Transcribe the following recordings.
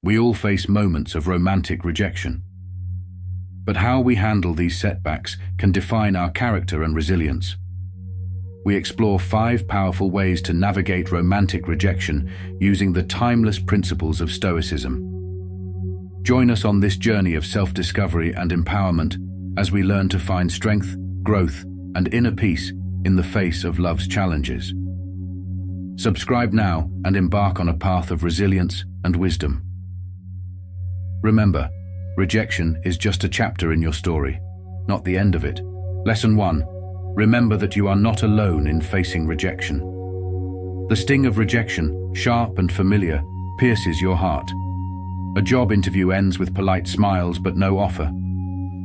We all face moments of romantic rejection. But how we handle these setbacks can define our character and resilience. We explore 5 powerful ways to navigate romantic rejection using the timeless principles of Stoicism. Join us on this journey of self-discovery and empowerment as we learn to find strength, growth, and inner peace in the face of life's challenges. Subscribe now and embark on a path of resilience and wisdom. Remember, rejection is just a chapter in your story, not the end of it. Lesson 1. Remember that you are not alone in facing rejection. The sting of rejection, sharp and familiar, pierces your heart. A job interview ends with polite smiles but no offer.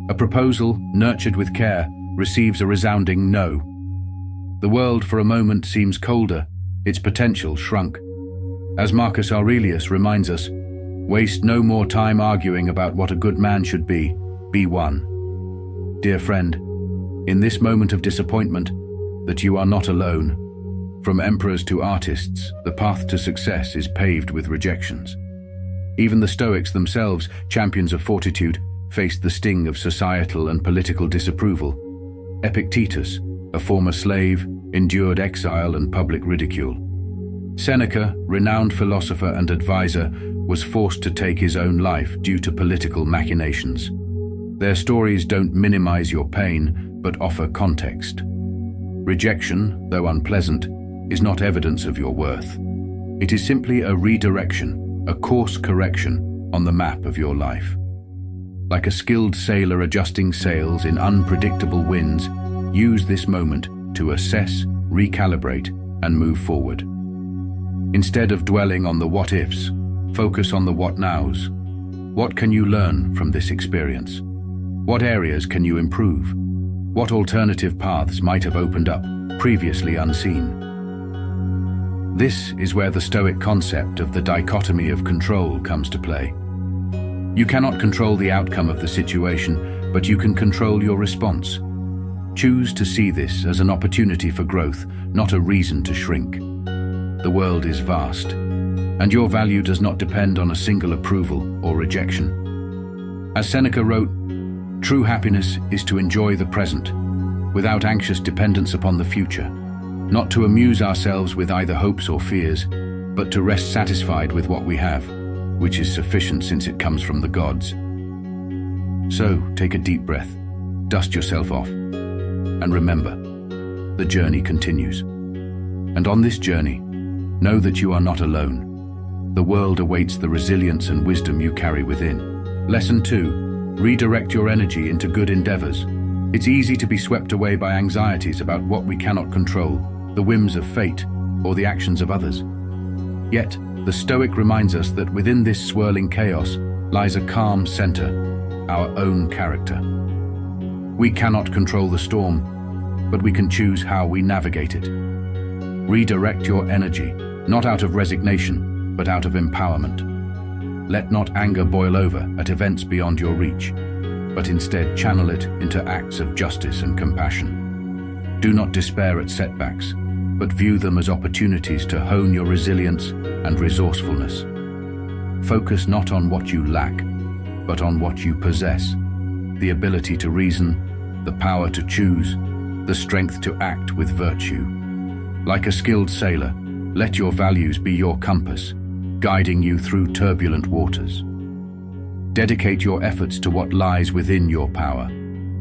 A proposal, nurtured with care, receives a resounding no. The world for a moment seems colder, its potential shrunk. As Marcus Aurelius reminds us, waste no more time arguing about what a good man should be one. Dear friend, in this moment of disappointment, that you are not alone. From emperors to artists, the path to success is paved with rejections. Even the Stoics themselves, champions of fortitude, faced the sting of societal and political disapproval. Epictetus, a former slave, endured exile and public ridicule. Seneca, renowned philosopher and advisor, was forced to take his own life due to political machinations. Their stories don't minimize your pain, but offer context. Rejection, though unpleasant, is not evidence of your worth. It is simply a redirection, a course correction on the map of your life. Like a skilled sailor adjusting sails in unpredictable winds, use this moment to assess, recalibrate, and move forward. Instead of dwelling on the what-ifs, focus on the what-nows. What can you learn from this experience? What areas can you improve? What alternative paths might have opened up, previously unseen? This is where the Stoic concept of the dichotomy of control comes to play. You cannot control the outcome of the situation, but you can control your response. Choose to see this as an opportunity for growth, not a reason to shrink. The world is vast, and your value does not depend on a single approval or rejection. As Seneca wrote, true happiness is to enjoy the present, without anxious dependence upon the future, not to amuse ourselves with either hopes or fears, but to rest satisfied with what we have, which is sufficient since it comes from the gods. So, take a deep breath, dust yourself off, and remember, the journey continues. And on this journey, know that you are not alone. The world awaits the resilience and wisdom you carry within. Lesson 2. Redirect your energy into good endeavors. It's easy to be swept away by anxieties about what we cannot control, the whims of fate, or the actions of others. Yet, the Stoic reminds us that within this swirling chaos lies a calm center, our own character. We cannot control the storm, but we can choose how we navigate it. Redirect your energy, not out of resignation, but out of empowerment. Let not anger boil over at events beyond your reach, but instead channel it into acts of justice and compassion. Do not despair at setbacks, but view them as opportunities to hone your resilience and resourcefulness. Focus not on what you lack, but on what you possess: the ability to reason, the power to choose, the strength to act with virtue. Like a skilled sailor, let your values be your compass, guiding you through turbulent waters. Dedicate your efforts to what lies within your power.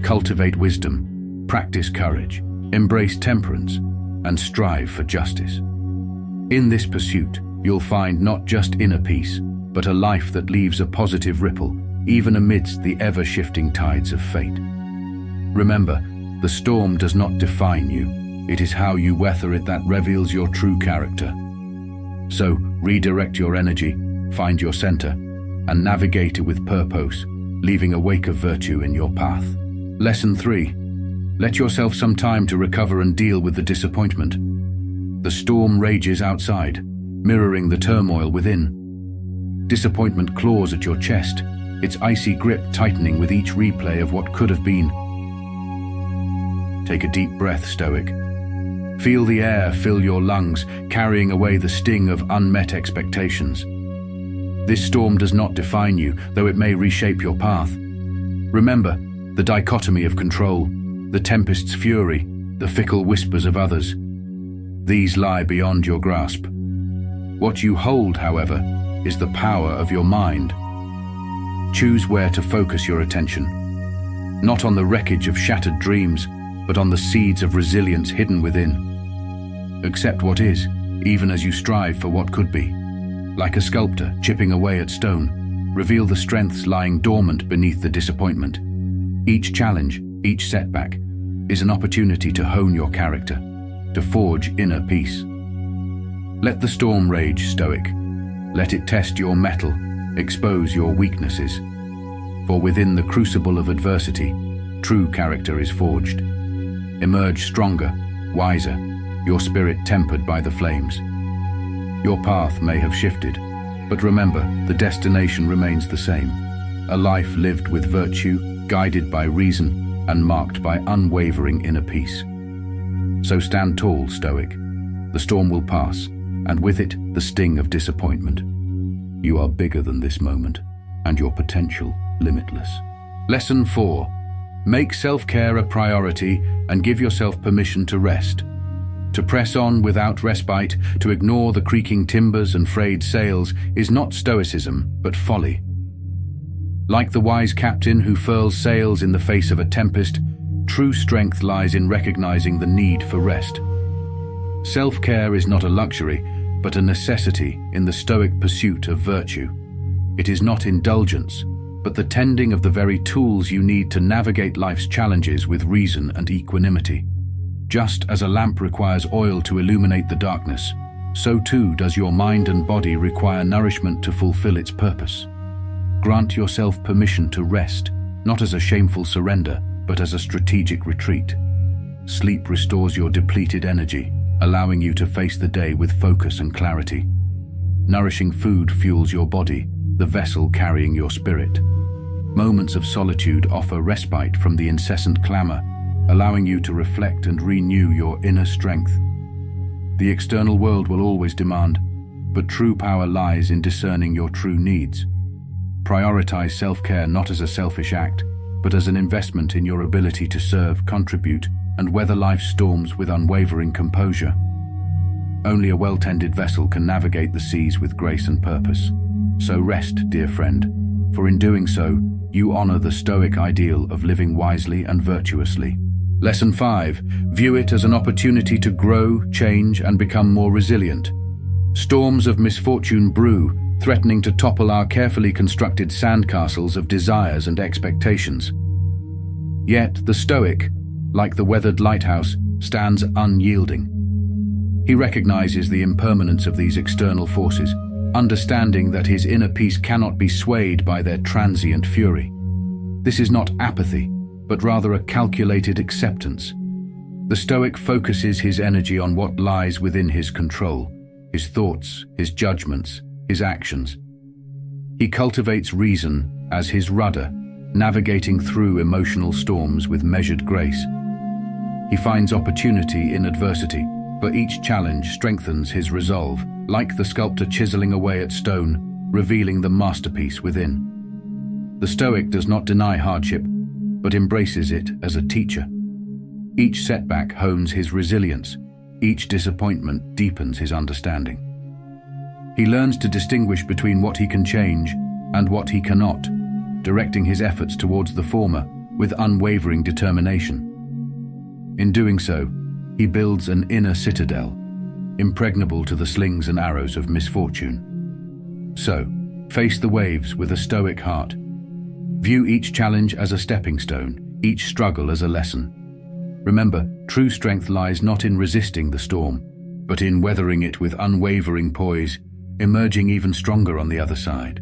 Cultivate wisdom, practice courage, embrace temperance, and strive for justice. In this pursuit, you'll find not just inner peace, but a life that leaves a positive ripple, even amidst the ever-shifting tides of fate. Remember, the storm does not define you. It is how you weather it that reveals your true character. So, redirect your energy, find your center, and navigate it with purpose, leaving a wake of virtue in your path. Lesson 3. Let yourself some time to recover and deal with the disappointment. The storm rages outside, mirroring the turmoil within. Disappointment claws at your chest, its icy grip tightening with each replay of what could have been. Take a deep breath, Stoic. Feel the air fill your lungs, carrying away the sting of unmet expectations. This storm does not define you, though it may reshape your path. Remember the dichotomy of control, the tempest's fury, the fickle whispers of others. These lie beyond your grasp. What you hold, however, is the power of your mind. Choose where to focus your attention. Not on the wreckage of shattered dreams, but on the seeds of resilience hidden within. Accept what is, even as you strive for what could be. Like a sculptor chipping away at stone, reveal the strengths lying dormant beneath the disappointment. Each challenge, each setback, is an opportunity to hone your character, to forge inner peace. Let the storm rage, Stoic. Let it test your mettle, expose your weaknesses. For within the crucible of adversity, true character is forged. Emerge stronger, wiser, your spirit tempered by the flames. Your path may have shifted, but remember, the destination remains the same. A life lived with virtue, guided by reason, and marked by unwavering inner peace. So stand tall, Stoic. The storm will pass, and with it, the sting of disappointment. You are bigger than this moment, and your potential limitless. Lesson 4. Make self-care a priority and give yourself permission to rest. To press on without respite, to ignore the creaking timbers and frayed sails, is not stoicism, but folly. Like the wise captain who furls sails in the face of a tempest, true strength lies in recognizing the need for rest. Self-care is not a luxury, but a necessity in the Stoic pursuit of virtue. It is not indulgence, but the tending of the very tools you need to navigate life's challenges with reason and equanimity. Just as a lamp requires oil to illuminate the darkness, so too does your mind and body require nourishment to fulfill its purpose. Grant yourself permission to rest, not as a shameful surrender, but as a strategic retreat. Sleep restores your depleted energy, allowing you to face the day with focus and clarity. Nourishing food fuels your body, the vessel carrying your spirit. Moments of solitude offer respite from the incessant clamor, allowing you to reflect and renew your inner strength. The external world will always demand, but true power lies in discerning your true needs. Prioritize self-care not as a selfish act, but as an investment in your ability to serve, contribute, and weather life's storms with unwavering composure. Only a well-tended vessel can navigate the seas with grace and purpose. So rest, dear friend, for in doing so, you honor the Stoic ideal of living wisely and virtuously. Lesson 5. View it as an opportunity to grow, change, and become more resilient. Storms of misfortune brew, threatening to topple our carefully constructed sandcastles of desires and expectations. Yet the Stoic, like the weathered lighthouse, stands unyielding. He recognizes the impermanence of these external forces, understanding that his inner peace cannot be swayed by their transient fury. This is not apathy, but rather a calculated acceptance. The Stoic focuses his energy on what lies within his control, his thoughts, his judgments, his actions. He cultivates reason as his rudder, navigating through emotional storms with measured grace. He finds opportunity in adversity, for each challenge strengthens his resolve, like the sculptor chiseling away at stone, revealing the masterpiece within. The Stoic does not deny hardship, but embraces it as a teacher. Each setback hones his resilience, each disappointment deepens his understanding. He learns to distinguish between what he can change and what he cannot, directing his efforts towards the former with unwavering determination. In doing so, he builds an inner citadel, impregnable to the slings and arrows of misfortune. So, face the waves with a Stoic heart. View each challenge as a stepping stone, each struggle as a lesson. Remember, true strength lies not in resisting the storm, but in weathering it with unwavering poise, emerging even stronger on the other side.